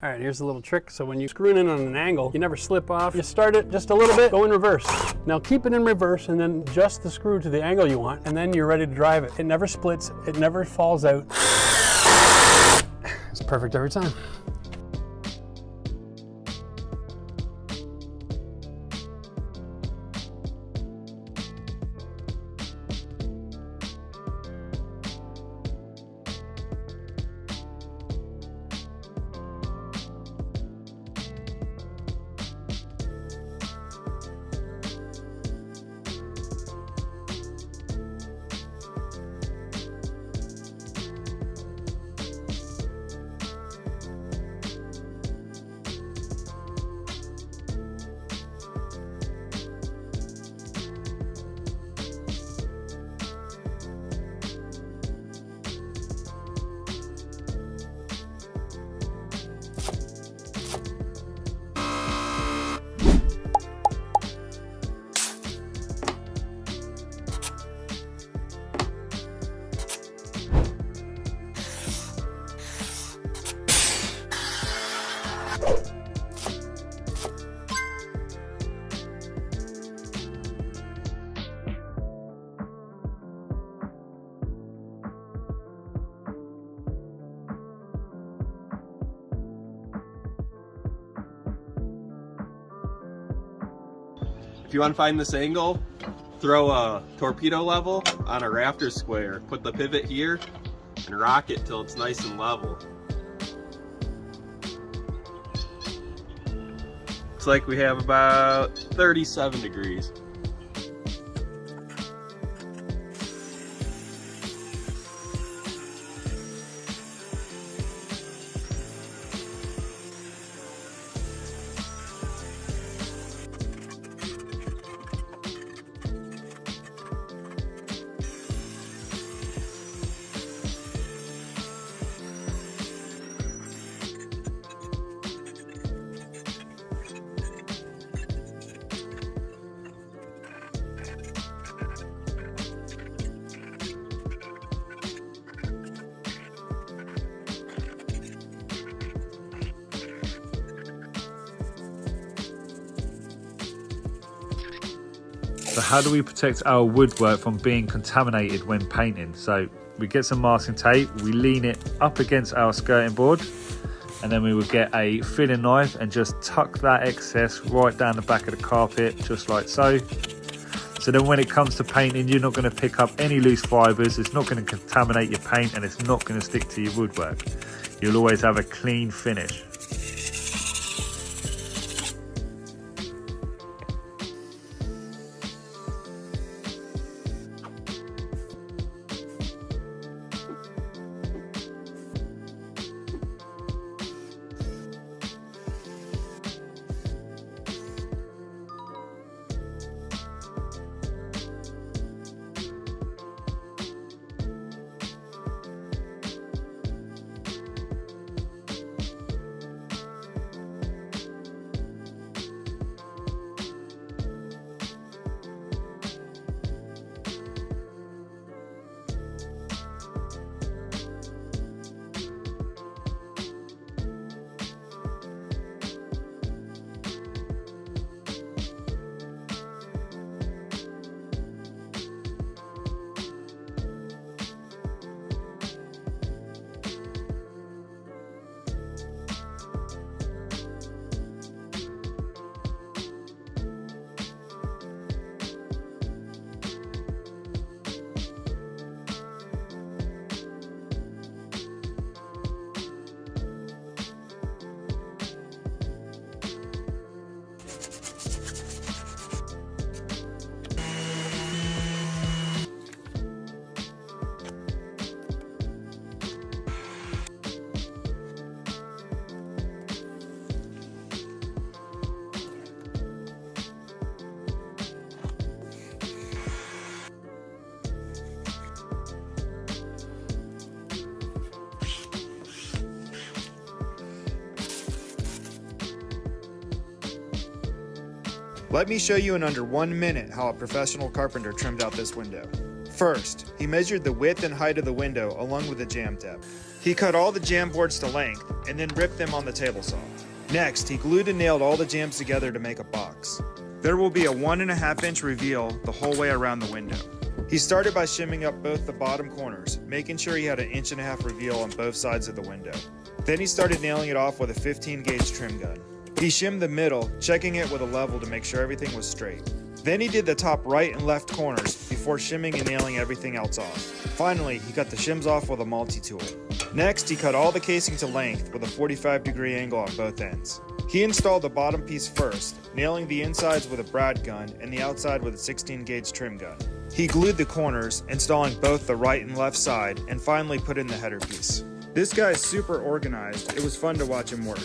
All right, here's a little trick. So when you screw it in on an angle, you never slip off. You start it just a little bit, go in reverse. Now keep it in reverse and then adjust the screw to the angle you want, and then you're ready to drive it. It never splits, it never falls out. It's perfect every time. If you want to find this angle, throw a torpedo level on a rafter square. Put the pivot here and rock it till it's nice and level. Looks like we have about 37 degrees. So how do we protect our woodwork from being contaminated when painting? So we get some masking tape, we lean it up against our skirting board, and then we will get a filling knife and just tuck that excess right down the back of the carpet, just like so. So then when it comes to painting, you're not going to pick up any loose fibres, it's not going to contaminate your paint, and it's not going to stick to your woodwork. You'll always have a clean finish. Let me show you in under 1 minute how a professional carpenter trimmed out this window. First, he measured the width and height of the window along with the jam tip. He cut all the jam boards to length and then ripped them on the table saw. Next, he glued and nailed all the jambs together to make a box. There will be a 1.5 inch reveal the whole way around the window. He started by shimming up both the bottom corners, making sure he had an 1.5 inch reveal on both sides of the window. Then he started nailing it off with a 15 gauge trim gun. He shimmed the middle, checking it with a level to make sure everything was straight. Then he did the top right and left corners before shimming and nailing everything else off. Finally, he cut the shims off with a multi-tool. Next, he cut all the casing to length with a 45-degree angle on both ends. He installed the bottom piece first, nailing the insides with a brad gun and the outside with a 16 gauge trim gun. He glued the corners, installing both the right and left side, and finally put in the header piece. This guy is super organized. It was fun to watch him work.